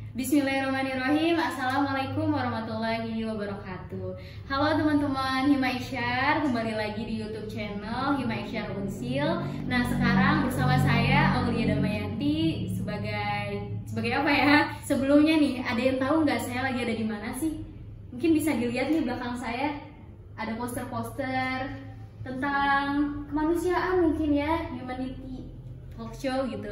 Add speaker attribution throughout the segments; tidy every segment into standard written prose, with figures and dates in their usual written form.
Speaker 1: Bismillahirrahmanirrahim. Assalamualaikum warahmatullahi wabarakatuh. Halo teman-teman Hima Isyar, kembali lagi di YouTube channel Hima Isyar Unsil. Nah, sekarang bersama saya Aulia Damayanti sebagai apa ya? Sebelumnya nih, ada yang tahu nggak saya lagi ada di mana sih? Mungkin bisa dilihat nih belakang saya ada poster-poster tentang kemanusiaan mungkin ya, humanity talk show gitu.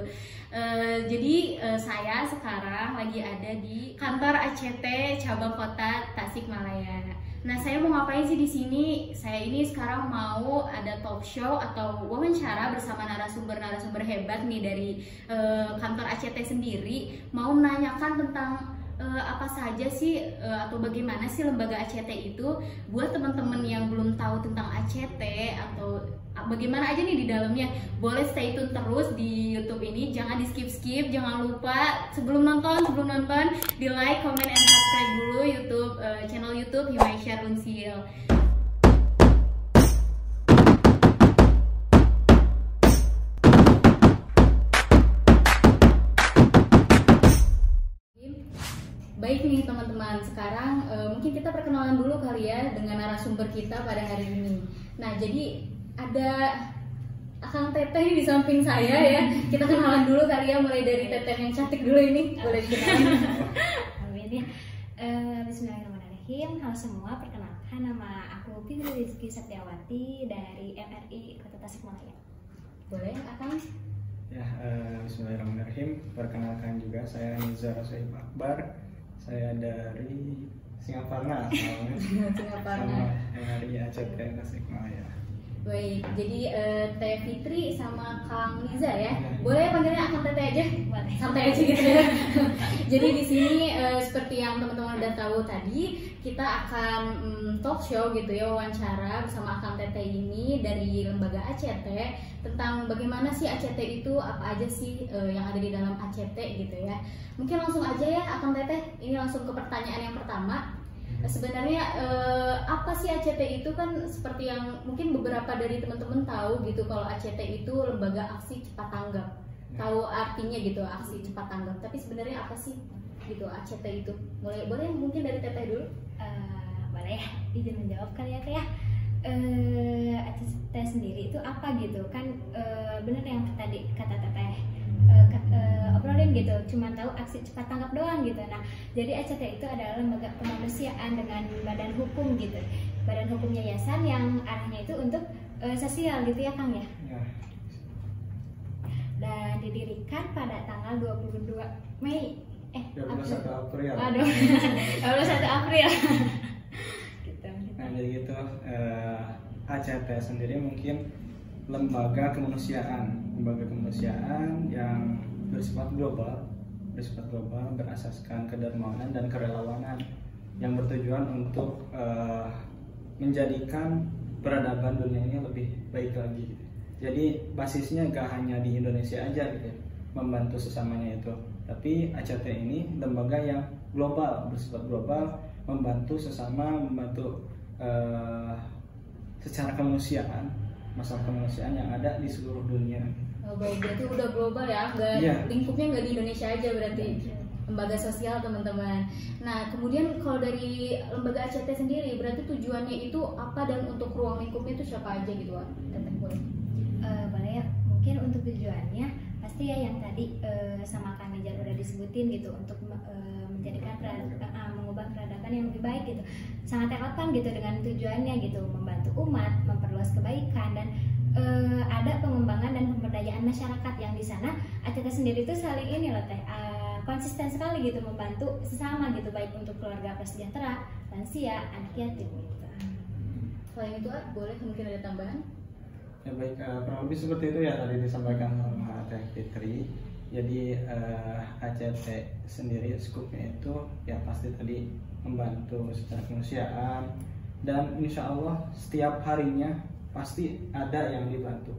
Speaker 1: Jadi saya sekarang lagi ada di kantor ACT cabang kota Tasikmalaya. Nah, saya mau ngapain sih di sini? Saya ini sekarang mau ada talk show atau wawancara bersama narasumber hebat nih dari kantor ACT sendiri. Mau menanyakan tentang apa saja sih atau bagaimana sih lembaga ACT itu buat teman-teman yang belum tahu tentang ACT atau bagaimana aja nih di dalamnya. Boleh stay tune terus di YouTube ini, jangan di skip, jangan lupa sebelum nonton di like, comment, and subscribe dulu YouTube channel YouTube Hima Isyar Unsil. Baik nih teman-teman, sekarang mungkin kita perkenalan dulu kali ya dengan narasumber kita pada hari ini. Nah, jadi ada Akang Teteh di samping saya ya. Kita kenalan dulu kali ya, mulai dari Teteh yang cantik dulu ini. Boleh dikenalan.
Speaker 2: Amin ya. Bismillahirrahmanirrahim. Halo semua, perkenalkan nama aku Fitri Rizky Setiawati dari MRI Kota Tasikmalaya.
Speaker 1: Boleh Akang?
Speaker 3: Ya, bismillahirrahmanirrahim. Perkenalkan juga saya Nizar Sohib Akbar. Saya dari Singaparna, sama MRI ACT Tasikmalaya.
Speaker 1: Baik, jadi Teh Fitri sama Kang Niza ya. Boleh panggilnya Akang Teteh aja?
Speaker 2: Boleh.
Speaker 1: Santai aja gitu ya. Jadi di sini seperti yang teman-teman udah tahu tadi, kita akan talk show gitu ya, wawancara bersama Akang Teteh ini dari lembaga ACT tentang bagaimana sih ACT itu, apa aja sih yang ada di dalam ACT gitu ya. Mungkin langsung aja ya Akang Teteh, ini langsung ke pertanyaan yang pertama. Sebenarnya apa sih ACT itu? Kan seperti yang mungkin beberapa dari teman-teman tahu gitu, kalau ACT itu lembaga aksi cepat tanggap. Tahu artinya gitu, aksi cepat tanggap. Tapi sebenarnya apa sih gitu ACT itu? Boleh mungkin dari Teteh dulu?
Speaker 2: Boleh ya, izin menjawab kali ya Teh ya. ACT sendiri itu apa gitu kan? Bener yang tadi kata Teteh obrolin gitu, cuma tahu aksi cepat tanggap doang gitu. Nah, jadi ACT itu adalah lembaga kemanusiaan dengan badan hukum gitu, badan hukum yayasan yang arahnya itu untuk sosial gitu ya Kang ya. Dan didirikan pada tanggal 22 Mei
Speaker 3: 21 April.
Speaker 2: Aduh, 21 April. Gitu.
Speaker 3: Nah, jadi gitu, ACT sendiri mungkin lembaga kemanusiaan yang bersifat global, berasaskan kedermawanan dan kerelawanan yang bertujuan untuk menjadikan peradaban dunia ini lebih baik lagi. Jadi basisnya gak hanya di Indonesia aja gitu, membantu sesamanya itu, tapi ACT ini lembaga yang global, bersifat global, membantu sesama, membantu secara kemanusiaan, masalah kemanusiaan yang ada di seluruh dunia.
Speaker 1: Oh, baik, berarti udah global ya, lingkupnya nggak di Indonesia aja berarti. Lembaga sosial teman-teman. Nah, kemudian kalau dari lembaga ACT sendiri, berarti tujuannya itu apa dan untuk ruang lingkupnya itu siapa aja gitu, Teteh boleh?
Speaker 2: Boleh ya, mungkin untuk tujuannya pasti ya yang tadi sama Kang Nijar udah disebutin gitu, untuk menjadikan mengubah peradaban yang lebih baik gitu. Sangat relevan gitu dengan tujuannya gitu, membantu umat, memperluas kebaikan, dan ada pengembangan dan pemberdayaan masyarakat yang di sana ACT sendiri itu saling ini loh Teh, konsisten sekali gitu membantu sesama gitu, baik untuk keluarga prasejahtera, lansia, anak yatim gitu.
Speaker 1: Selain itu boleh mungkin ada tambahan?
Speaker 3: Ya baik, kurang lebih seperti itu ya tadi disampaikan sama Teh Fitri. Jadi ACT sendiri skupnya itu ya pasti tadi membantu secara kemanusiaan, dan insya Allah setiap harinya pasti ada yang dibantu.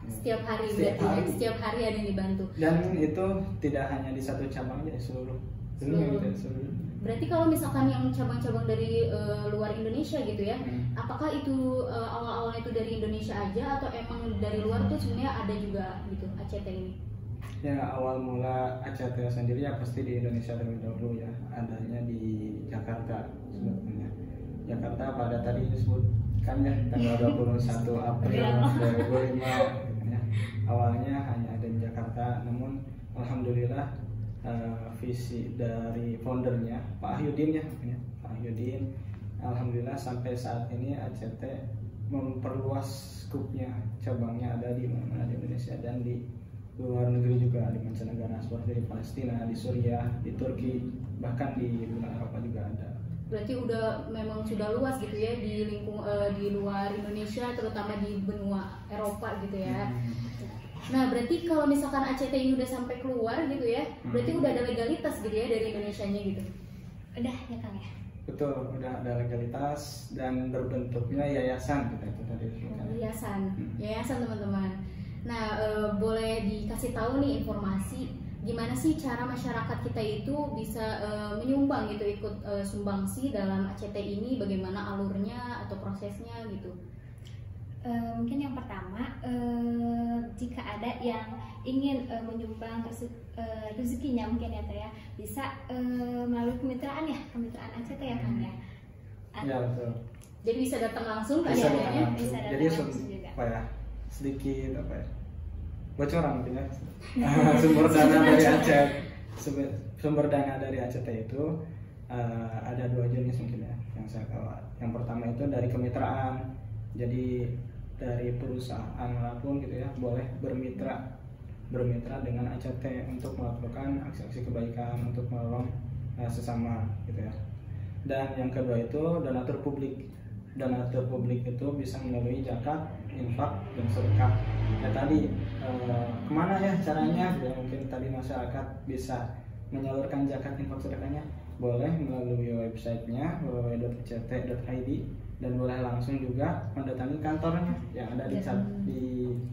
Speaker 1: Setiap hari ada yang dibantu.
Speaker 3: Dan itu tidak hanya di satu cabang aja, seluruh dunia gitu.
Speaker 1: Berarti kalau misalkan yang cabang-cabang dari luar Indonesia gitu ya, apakah itu awal-awalnya itu dari Indonesia aja atau emang dari luar tuh sebenarnya ada juga gitu ACT ini?
Speaker 3: Ya, awal mula ACT sendiri ya pasti di Indonesia terlebih dahulu ya, adanya di Jakarta sebetulnya. Jakarta pada tadi disebutkan ya tanggal 21 April 2005 ya. Awalnya hanya ada di Jakarta, namun alhamdulillah visi dari foundernya Pak Ahyudin ya, Pak Ahyudin, alhamdulillah sampai saat ini ACT memperluas skupnya, cabangnya ada di mana-mana di Indonesia dan di luar negeri juga, di mancanegara seperti di Palestina, di Suriah, di Turki, bahkan di benua Eropa juga ada.
Speaker 1: Berarti udah memang sudah luas gitu ya di di luar Indonesia, terutama di benua Eropa gitu ya. Nah, berarti kalau misalkan ACT ini udah sampai keluar gitu ya, berarti udah ada legalitas gitu ya dari Indonesianya gitu.
Speaker 2: Udah ya Kang ya.
Speaker 3: Betul, udah ada legalitas dan berbentuknya yayasan kita itu tadi.
Speaker 1: Yayasan teman-teman. Nah, boleh dikasih tahu nih informasi gimana sih cara masyarakat kita itu bisa menyumbang gitu, ikut sumbangsi dalam ACT ini, bagaimana alurnya atau prosesnya gitu?
Speaker 2: Mungkin yang pertama, jika ada yang ingin menyumbang rezekinya mungkin ya Teh ya, bisa melalui kemitraan ACT ya Kang ya.
Speaker 3: Ya betul.
Speaker 1: Jadi bisa datang langsung ke
Speaker 3: Bisa
Speaker 1: ACT-nya?
Speaker 3: datang langsung.
Speaker 2: Bisa datang
Speaker 3: Jadi
Speaker 2: langsung juga.
Speaker 3: apa ya, sedikit apa ya, bocoran mungkin ya. Sumber dana dari ACT, sumber dana dari ACT itu ada dua jenis mungkin ya yang saya tahu. Yang pertama itu dari kemitraan, jadi dari perusahaan manapun gitu ya boleh bermitra dengan ACT untuk melakukan aksi-aksi kebaikan, untuk menolong sesama gitu ya. Dan yang kedua itu donatur publik. Donatur publik itu bisa melalui zakat, infak, dan sedekah. Ya tadi kemana ya caranya? Ya, mungkin tadi masyarakat bisa menyalurkan zakat, infak, sedekahnya boleh melalui websitenya www.act.id dan boleh langsung juga mendatangi kantornya yang ada di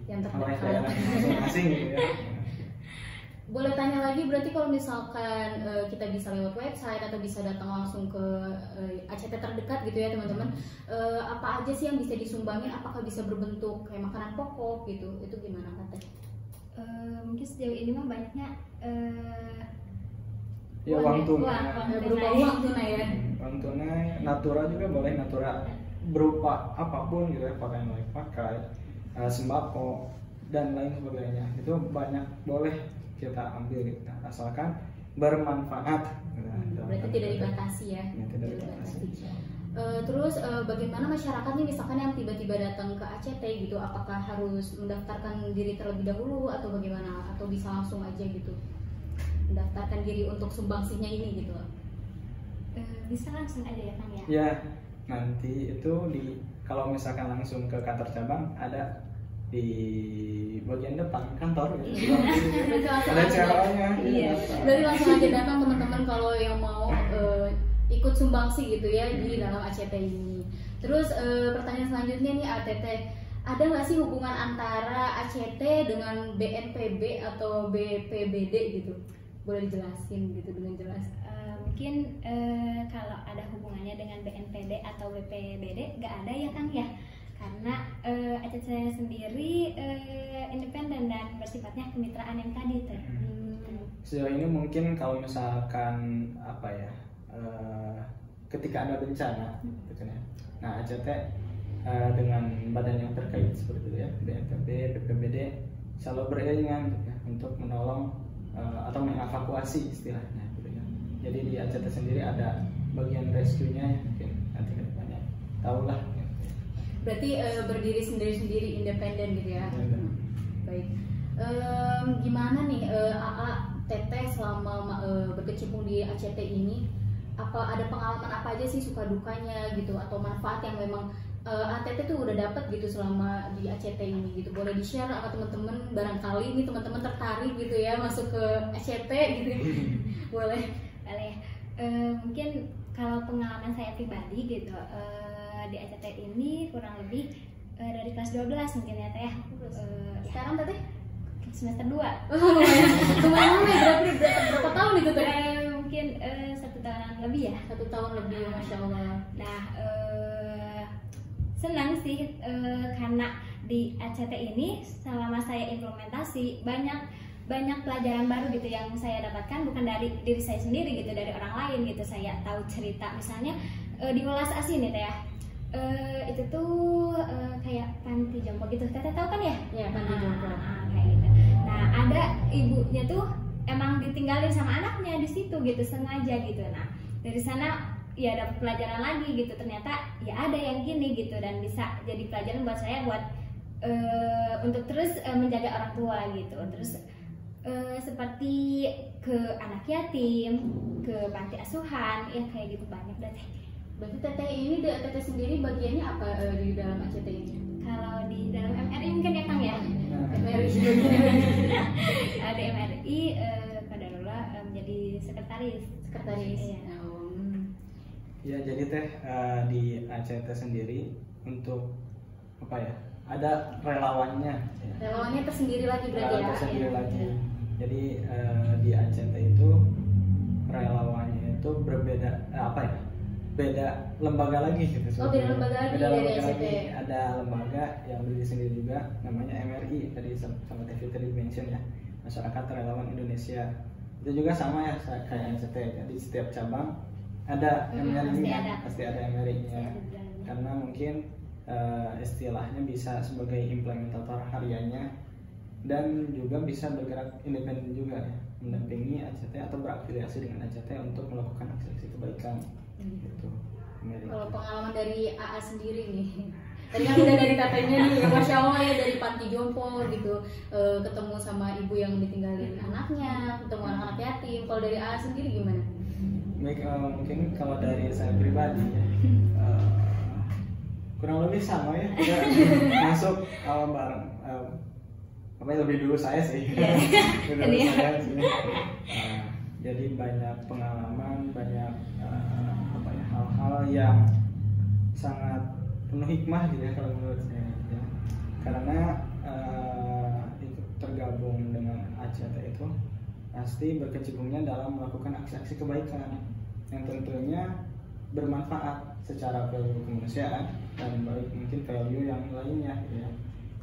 Speaker 3: daerah masing-masing gitu ya.
Speaker 1: Boleh tanya lagi, berarti kalau misalkan kita bisa lewat website atau bisa datang langsung ke ACT terdekat gitu ya teman-teman, apa aja sih yang bisa disumbangin? Apakah bisa berbentuk kayak makanan pokok gitu? Itu gimana Kak?
Speaker 2: Mungkin sejauh ini mah banyaknya
Speaker 3: ya uang tunai,
Speaker 1: berupa uang tunai ya.
Speaker 3: Uang tunai, natura juga boleh, natura berupa apapun gitu ya, pakaian layak pakai, sembako dan lain sebagainya. Itu banyak boleh kita ambil gitu, asalkan bermanfaat.
Speaker 1: Berarti tidak dibatasi ya.
Speaker 3: Tidak dibatasi.
Speaker 1: Terus bagaimana masyarakat nih misalkan yang tiba-tiba datang ke ACT gitu, apakah harus mendaftarkan diri terlebih dahulu atau bagaimana, atau bisa langsung aja gitu mendaftarkan diri untuk sumbangsinya ini gitu?
Speaker 2: Bisa langsung aja ya Kang ya.
Speaker 3: Ya, nanti itu kalau misalkan langsung ke kantor cabang ada di bagian depan kantor gitu. Ada caranya.
Speaker 1: Iya. Berarti langsung aja datang teman-teman kalau yang mau ikut sumbangsi gitu ya di dalam ACT ini. Terus pertanyaan selanjutnya nih ATT, ada nggak sih hubungan antara ACT dengan BNPB atau BPBD gitu? Boleh dijelasin gitu dengan jelas?
Speaker 2: Mungkin kalau ada hubungannya dengan BNPB atau BPBD nggak ada ya Kang ya, karena ACT saya sendiri independen dan bersifatnya kemitraan yang tadi tuh.
Speaker 3: Sejauh ini mungkin kalau misalkan apa ya, ketika ada bencana gitu ya. Nah, ACT dengan badan yang terkait seperti itu ya, BNPB, BPBD selalu beriringan gitu ya, untuk menolong atau mengevakuasi istilahnya gitu ya. Jadi di ACT sendiri ada bagian rescue-nya ya, mungkin nanti ke depannya tahulah.
Speaker 1: Berarti berdiri sendiri-sendiri, independen gitu ya. Baik. Gimana nih AA Teteh selama berkecimpung di ACT ini, apa ada pengalaman apa aja sih suka dukanya gitu, atau manfaat yang memang ATT tuh udah dapat gitu selama di ACT ini gitu? Boleh di share sama teman-teman, barangkali nih teman-teman tertarik gitu ya masuk ke ACT gitu. Boleh
Speaker 2: mungkin kalau pengalaman saya pribadi gitu di ACT ini kurang lebih dari kelas 12 mungkin ya Teh.
Speaker 1: Sekarang Teteh
Speaker 2: semester 2.
Speaker 1: Lumayan lama ya, berapa tahun itu Teh?
Speaker 2: Mungkin 1 tahun lebih ya.
Speaker 1: 1 tahun lebih, Masya Allah.
Speaker 2: Nah senang sih karena di ACT ini selama saya implementasi banyak banyak pelajaran baru gitu yang saya dapatkan, bukan dari diri saya sendiri gitu, dari orang lain gitu. Saya tahu cerita misalnya di Welas Asih nih Teh ya, itu tuh kayak panti jompo gitu, Teteh tahu kan ya?
Speaker 1: Ya, panti jompo.
Speaker 2: Kayak gitu. Nah ada ibunya tuh emang ditinggalin sama anaknya di situ gitu, sengaja gitu. Nah dari sana ya dapat pelajaran lagi gitu, ternyata ya ada yang gini gitu, dan bisa jadi pelajaran buat saya buat untuk terus menjaga orang tua gitu. Terus seperti ke anak yatim, ke panti asuhan, ya kayak gitu banyak deh.
Speaker 1: Berarti Teteh ini Teteh sendiri bagiannya apa di dalam ACT ini?
Speaker 2: Kalau di dalam MRI mungkin ya Kang ya,
Speaker 1: MRI
Speaker 2: ada MRI Qadarullah menjadi sekretaris.
Speaker 1: Sekretaris.
Speaker 2: Iya.
Speaker 3: Ya, jadi Teh di ACT sendiri untuk apa ya? Ada relawannya. Ya.
Speaker 1: Relawannya tersendiri lagi berarti ya?
Speaker 3: Tersendiri
Speaker 1: Ya.
Speaker 3: lagi. Jadi di ACT itu relawannya itu berbeda apa ya? Beda lembaga lagi gitu.
Speaker 1: Oh, beda lembaga lagi
Speaker 3: Beda
Speaker 1: dari
Speaker 3: lembaga
Speaker 1: ACT.
Speaker 3: lagi. Ada lembaga yang berdiri sendiri juga, namanya MRI, tadi sama Teh Fitri mention ya, Masyarakat Relawan Indonesia. Itu juga sama ya kayak ACT. Jadi setiap cabang ada MRI-nya, pasti ada MRI-nya. Karena mungkin istilahnya bisa sebagai implementator hariannya, dan juga bisa bergerak independen juga ya, mendampingi ACT atau berafiliasi dengan ACT untuk melakukan aksi-aksi kebaikan gitu.
Speaker 1: Kalau pengalaman dari AA sendiri nih, tadi kan udah dari tatanya nih, Masya Allah ya, dari panti jompo gitu, ketemu sama ibu yang ditinggalin anaknya, ketemu anak-anak yatim. Kalau dari AA sendiri gimana?
Speaker 3: Baik, mungkin kalau dari saya pribadi ya, kurang lebih sama ya, kita masuk awal bareng. Apa yang lebih dulu saya sih, dulu saya sih. Jadi banyak pengalaman, banyak apa ya, hal-hal yang sangat penuh hikmah gitu ya kalau menurut saya. Ya. Karena tergabung dengan ACT itu pasti berkecimpungnya dalam melakukan aksi-aksi kebaikan yang tentunya bermanfaat secara value kemanusiaan dan baik mungkin value yang lainnya gitu ya.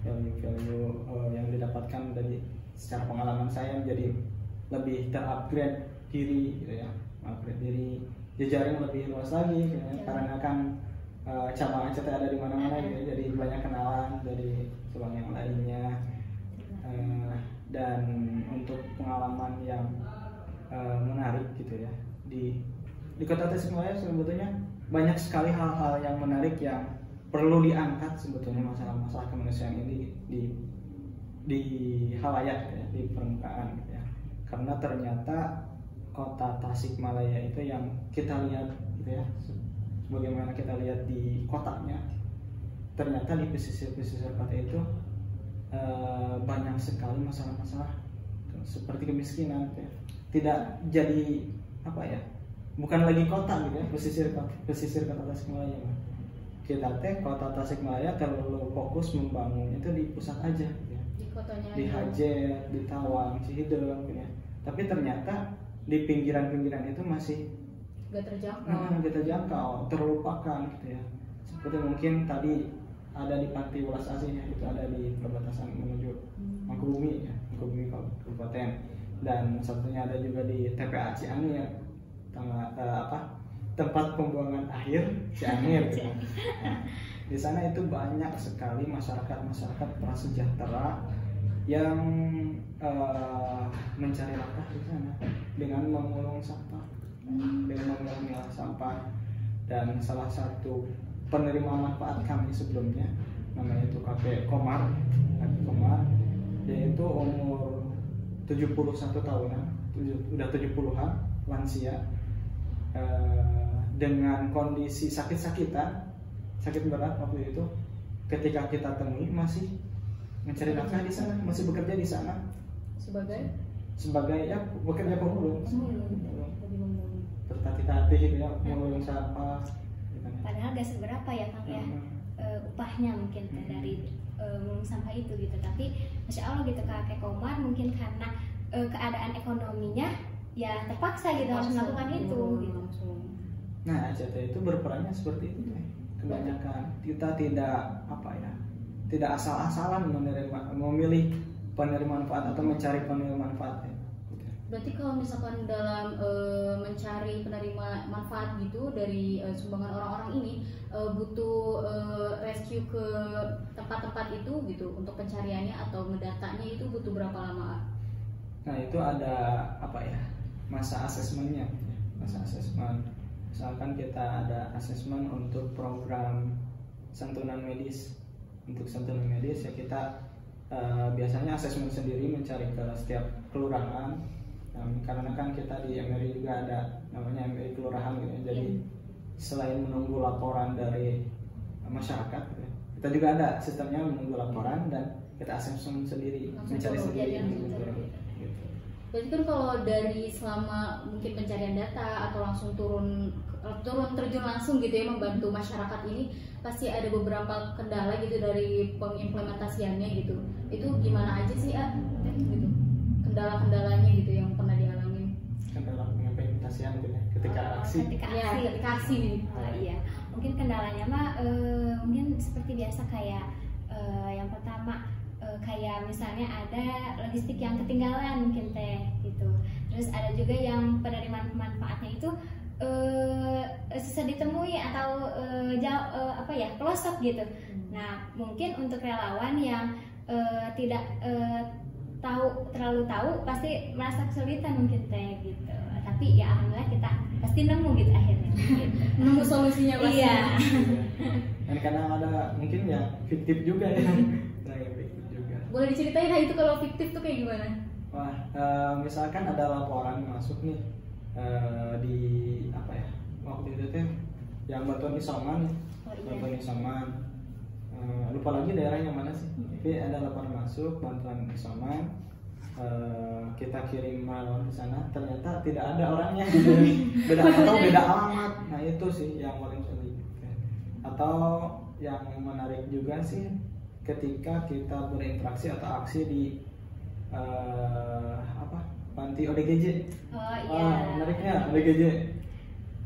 Speaker 3: Value yang didapatkan dari secara pengalaman saya menjadi lebih terupgrade diri gitu ya, upgrade diri, jejaring lebih luas lagi gitu ya. Karena kan cabang ACT ada di mana-mana gitu ya, jadi banyak kenalan dari cabang yang lainnya. Dan untuk pengalaman yang menarik gitu ya, di Kota Tasikmalaya sebetulnya banyak sekali hal-hal yang menarik yang perlu diangkat sebetulnya, masalah-masalah kemanusiaan ini di halayak ya, di permukaan gitu ya. Karena ternyata Kota Tasikmalaya itu yang kita lihat gitu ya, bagaimana kita lihat di kotanya, ternyata di pesisir-pesisir kota itu banyak sekali masalah-masalah seperti kemiskinan gitu ya. Tidak jadi apa ya, bukan lagi kota gitu ya, pesisir Kota Tasikmalaya. Kita Kota Tasikmalaya terlalu fokus membangun itu di pusat aja gitu ya.
Speaker 1: Di kotanya
Speaker 3: Di Hajer, di Tawang, Cihideng gitu ya. Tapi ternyata di pinggiran-pinggiran itu masih
Speaker 1: gak terjangkau,
Speaker 3: terlupakan gitu ya. Seperti mungkin tadi ada di Panti Welas Asih ya, itu ada di perbatasan menuju Mangkubumi ya, Mangkubumi Kabupaten, dan satunya ada juga di TPA Ciangir, tempat pembuangan akhir Ciangir gitu. Nah, di sana itu banyak sekali masyarakat prasejahtera yang mencari nafkah di sana dengan memulung sampah, dan salah satu penerima manfaat kami sebelumnya namanya itu kakek Komar, dia itu umur 71 tahunan, udah 70-an, lansia, dengan kondisi sakit berat waktu itu. Ketika kita temui masih mencari nafkah di sana, masih bekerja di sana sebagai ya bekerja pemulung, bertatih-tatih gitu ya, memulung sampah.
Speaker 2: Padahal gak seberapa ya Kang ya, upahnya mungkin dari memulung sampah itu gitu. Tapi Masya Allah gitu kakek Komar mungkin karena keadaan ekonominya ya terpaksa gitu harus melakukan itu gitu.
Speaker 3: Nah ACT itu berperannya seperti itu ya. Kebanyakan kita tidak asal-asalan memilih penerima manfaat atau mencari penerima manfaat ya.
Speaker 1: Berarti kalau misalkan dalam mencari penerima manfaat gitu dari sumbangan orang-orang ini butuh rescue ke tempat-tempat itu gitu untuk pencariannya atau mendatanya itu butuh berapa lama?
Speaker 3: Nah itu ada apa ya, masa asesmennya, masa asesmen. Misalkan kita ada asesmen untuk program santunan medis. Untuk santunan medis ya kita biasanya asesmen sendiri mencari ke setiap kelurahan. Karena kan kita di MRI juga ada namanya MRI kelurahan gitu ya. Jadi selain menunggu laporan dari masyarakat gitu ya, kita juga ada sistemnya menunggu laporan dan kita asesmen sendiri, mencari sendiri gitu.
Speaker 1: Berarti kan kalau dari selama mungkin pencarian data atau langsung turun terjun langsung gitu ya membantu masyarakat ini pasti ada beberapa kendala gitu dari pengimplementasiannya gitu. Itu gimana aja sih gitu? Kendala-kendalanya gitu yang pernah dialami?
Speaker 3: Kendala pengimplementasian gitu ya, ketika aksi.
Speaker 2: Ketika aksi.
Speaker 1: Ya, ketika aksi nih.
Speaker 2: Iya, mungkin kendalanya mah mungkin seperti biasa kayak yang pertama kayak misalnya ada logistik yang ketinggalan mungkin teh gitu. Terus ada juga yang penerimaan manfaatnya itu susah ditemui atau pelosok gitu. Nah mungkin untuk relawan yang tidak terlalu tahu pasti merasa kesulitan mungkin teh gitu. Tapi ya alhamdulillah kita pasti nemu gitu akhirnya. Gitu.
Speaker 1: Nemu solusinya pasti.
Speaker 2: Iya.
Speaker 3: Dan kadang ada mungkin ya fiktif juga ya. Nah, ya fiktif juga.
Speaker 1: Boleh diceritain itu kalau fiktif tuh kayak gimana?
Speaker 3: Wah, misalkan ada laporan masuk nih di apa ya? Waktu itu teh yang bantuan isoman, bantuan isoman. Lupa lagi daerahnya mana sih? Tapi ada laporan masuk bantuan isoman. Kita kirim relawan ke sana, ternyata tidak ada orangnya. Beda atau beda alamat. Nah itu sih yang paling sulit. Atau yang menarik juga sih ketika kita berinteraksi atau aksi di panti ODGJ.
Speaker 2: Oh iya.
Speaker 3: Menariknya ODGJ.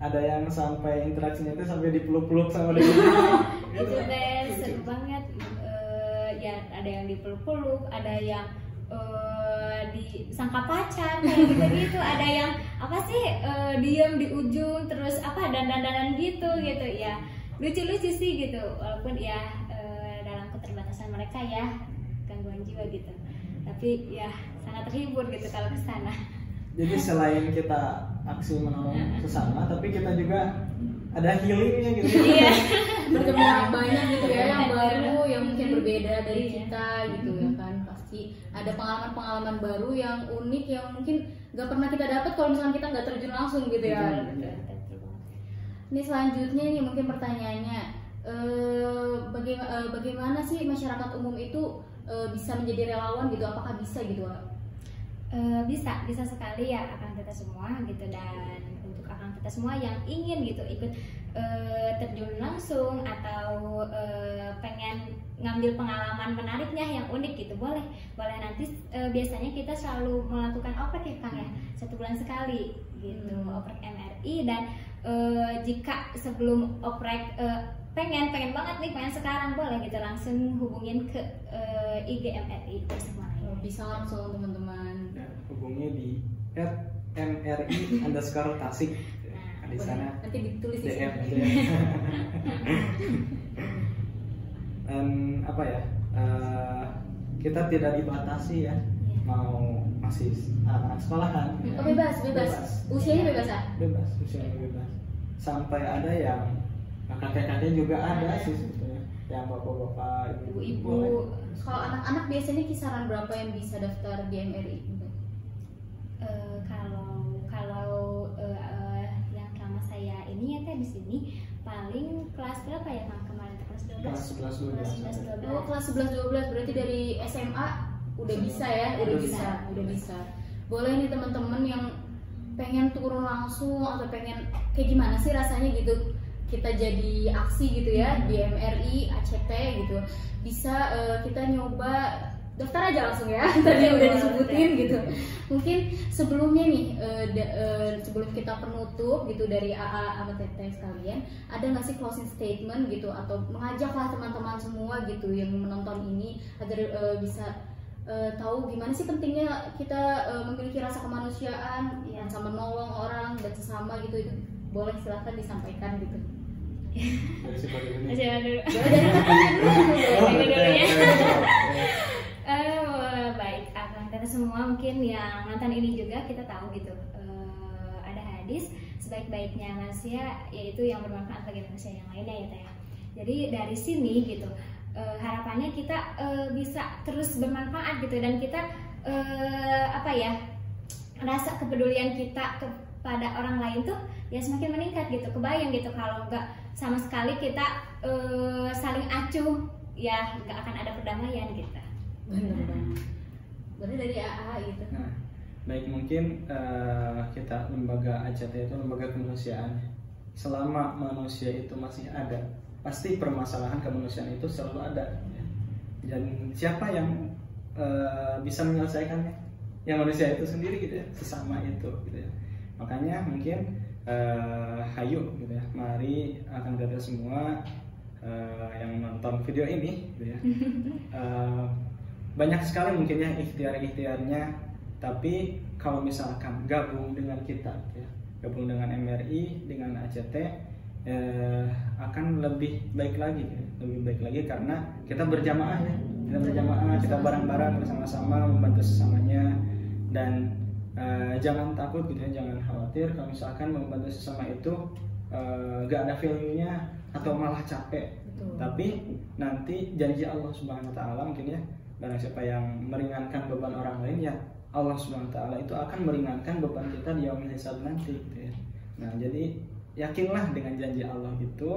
Speaker 3: Ada yang sampai interaksinya itu sampai dipeluk-peluk sama ODGJ.
Speaker 2: Itu deh seru banget. Ya ada yang dipeluk-peluk, ada yang disangka pacar kayak gitu-gitu, ada yang apa sih diam di ujung terus dandan-dandan gitu ya, lucu-lucu sih gitu, walaupun ya dalam keterbatasan mereka ya gangguan jiwa gitu, tapi ya sangat terhibur gitu kalau ke sana.
Speaker 3: Jadi selain kita aksi menolong sesama, tapi kita juga ada healingnya gitu.
Speaker 1: Iya. Bertemu orang banyak gitu ya, yang baru, yang mungkin berbeda dari kita gitu ya kan. Pasti ada pengalaman-pengalaman baru yang unik yang mungkin gak pernah kita dapat kalau misalnya kita nggak terjun langsung gitu ya. Ini selanjutnya nih mungkin pertanyaannya, bagaimana sih masyarakat umum itu bisa menjadi relawan gitu? Apakah bisa gitu?
Speaker 2: Bisa sekali ya akan kita semua gitu, dan untuk akan kita semua yang ingin gitu ikut terjun langsung atau pengen ngambil pengalaman menariknya yang unik gitu, boleh nanti biasanya kita selalu melakukan oprek ya Kang ya, 1 bulan sekali gitu, oprek MRI, dan jika sebelum oprek pengen banget nih, pengen sekarang, boleh gitu langsung hubungin ke IG MRI semua.
Speaker 1: Bisa langsung teman-teman
Speaker 3: hubungi di @mri_tasik. Nah, di sana
Speaker 1: nanti ditulis di
Speaker 3: DM aja. Dan apa ya, kita tidak dibatasi ya, mau masih anak sekolahan ya.
Speaker 1: bebas usianya bebas ya?
Speaker 3: Bebas, usianya bebas, sampai ada yang kakek-kakek juga ada sih sebetulnya, yang bapak-bapak,
Speaker 2: ibu-ibu.
Speaker 1: Kalau anak-anak biasanya kisaran berapa yang bisa daftar di MRI?
Speaker 2: Kalau yang selama saya ini ya teh di sini paling kelas berapa ya Kang kemarin, kelas 12?
Speaker 3: Kelas 11, 12.
Speaker 1: Oh, kelas 11 12 berarti dari SMA udah bisa ya, udah bisa. Boleh nih teman-teman yang pengen turun langsung atau pengen kayak gimana sih rasanya gitu kita jadi aksi gitu ya di MRI ACT gitu, bisa kita nyoba daftar aja langsung ya. Tadi udah disebutin gitu. Mungkin sebelumnya nih sebelum kita penutup gitu dari AA sama Teteh sekalian, ada nggak sih closing statement gitu atau mengajaklah teman-teman semua gitu yang menonton ini agar bisa tahu gimana sih pentingnya kita memiliki rasa kemanusiaan, sama menolong orang dan sesama gitu. Itu boleh silahkan disampaikan gitu.
Speaker 3: Dari siapa dulu nih?
Speaker 2: Siapa dulu?
Speaker 1: Boleh dulu ya.
Speaker 2: Baik, akan kata semua mungkin yang nonton ini juga kita tahu gitu. Ada hadis sebaik-baiknya manusia yaitu yang bermanfaat bagi manusia yang lainnya ya Teh. Jadi dari sini gitu harapannya kita bisa terus bermanfaat gitu, dan kita rasa kepedulian kita kepada orang lain tuh ya semakin meningkat gitu. Kebayang gitu kalau nggak sama sekali kita saling acuh ya nggak akan ada perdamaian gitu.
Speaker 1: Benar-benar. Berarti dari AA gitu.
Speaker 3: Nah, baik, mungkin kita lembaga ACT itu lembaga kemanusiaan. Selama manusia itu masih ada, pasti permasalahan kemanusiaan itu selalu ada. Dan siapa yang bisa menyelesaikannya? Ya manusia itu sendiri gitu ya, sesama itu gitu ya. Makanya mungkin hayu gitu ya, mari akan kita semua yang nonton video ini gitu ya. Banyak sekali mungkin ya ikhtiar-ikhtiarnya, tapi kalau misalkan gabung dengan kita gitu ya, gabung dengan MRI, dengan ACT, akan lebih baik lagi gitu. Lebih baik lagi karena kita berjamaah ya, kita bareng-bareng bersama-sama membantu sesamanya. Dan jangan takut gitu ya, jangan khawatir kalau misalkan membantu sesama itu gak ada value-nya atau malah capek.
Speaker 1: Betul.
Speaker 3: Tapi nanti janji Allah Subhanahu wa taala mungkin ya, barang siapa yang meringankan beban orang lain ya Allah Subhanahu wa taala itu akan meringankan beban kita di yaumul hisab nanti gitu ya. Nah, jadi yakinlah dengan janji Allah itu,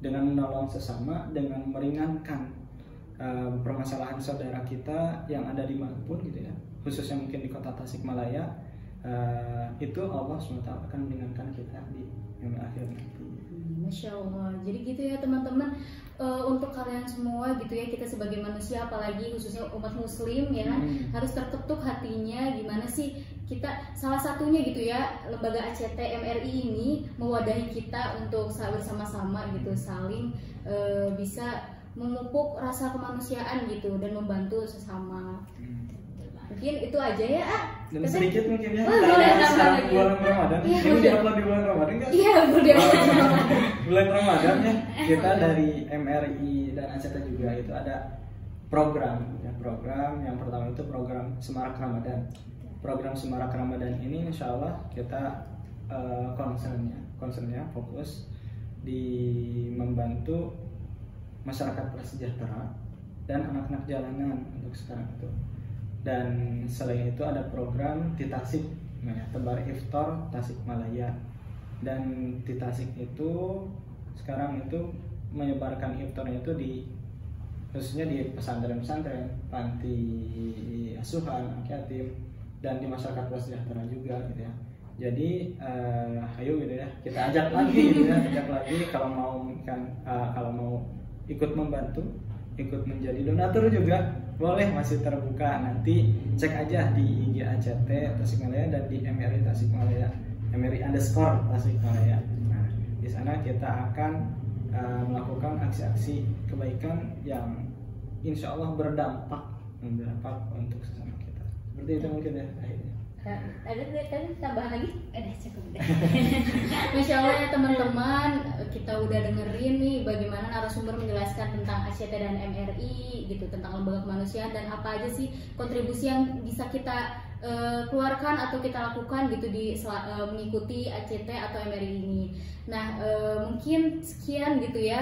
Speaker 3: dengan menolong sesama, dengan meringankan permasalahan saudara kita yang ada di manapun gitu ya, khususnya mungkin di kota Tasikmalaya, itu Allah SWT akan meringankan kita di yang akhir nanti.
Speaker 1: Masya Allah. Jadi gitu ya teman-teman, untuk kalian semua gitu ya, kita sebagai manusia apalagi khususnya umat muslim ya, harus terketuk hatinya gimana sih kita, salah satunya gitu ya, lembaga ACT MRI ini mewadahi kita untuk bersama-sama gitu, saling bisa memupuk rasa kemanusiaan gitu dan membantu sesama. Mungkin itu aja ya.
Speaker 3: Dan sedikit mungkin ya,
Speaker 1: boleh
Speaker 3: sekarang bulan Ramadan,
Speaker 1: iya,
Speaker 3: ini diupload di bulan Ramadan nggak?
Speaker 1: Iya, boleh.
Speaker 3: Bulan Ramadan ya, kita dari MRI dan ACT juga itu ada program ya, program yang pertama itu program Semarak Ramadan. Program Semarak Ramadan ini insya Allah kita concernnya fokus di membantu masyarakat prasejahtera dan anak-anak jalanan untuk sekarang itu. Dan selain itu ada program di Tasik, Tebar Iftar Tasikmalaya. Dan di Tasik itu sekarang itu menyebarkan iftarnya itu di khususnya di pesantren-pesantren, panti asuhan, anak yatim, dan di masyarakat prasejahtera juga gitu ya. Jadi ayo gitu ya, kita ajak lagi gitu ya, kalau mau ikut membantu, ikut menjadi donatur juga boleh, masih terbuka. Nanti cek aja di IG ACT Tasikmalaya dan di MRI Tasikmalaya, MRI_Tasikmalaya. Nah, di sana kita akan melakukan aksi-aksi kebaikan yang insya Allah berdampak untuk sesama kita. Seperti itu mungkin ya akhirnya.
Speaker 1: Ada tadi tambahan lagi?
Speaker 2: Udah cukup deh.
Speaker 1: Masya Allah ya teman-teman, kita udah dengerin nih bagaimana narasumber menjelaskan tentang ACT dan MRI gitu, tentang lembaga kemanusiaan dan apa aja sih kontribusi yang bisa kita keluarkan atau kita lakukan gitu di mengikuti ACT atau MRI ini. Nah, mungkin sekian gitu ya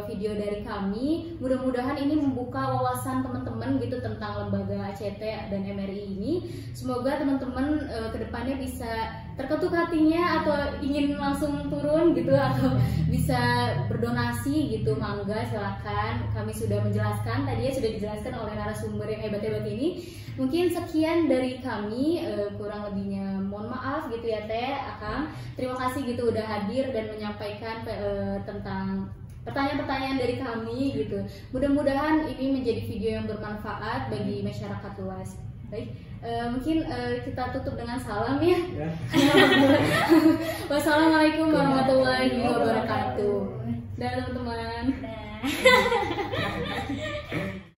Speaker 1: video dari kami. Mudah-mudahan ini membuka wawasan teman-teman gitu tentang lembaga ACT dan MRI ini. Semoga teman-teman kedepannya bisa terketuk hatinya atau ingin langsung turun gitu atau bisa berdonasi gitu, mangga silakan. Kami sudah menjelaskan, tadinya sudah dijelaskan oleh narasumber yang hebat-hebat ini. Mungkin sekian dari kami, kurang lebihnya mohon maaf gitu ya Teh, Akang. Terima kasih gitu udah hadir dan menyampaikan tentang pertanyaan-pertanyaan dari kami gitu. Mudah-mudahan ini menjadi video yang bermanfaat bagi masyarakat luas. Baik, mungkin kita tutup dengan salam ya. Wassalamualaikum warahmatullahi wabarakatuh. Dan teman-teman.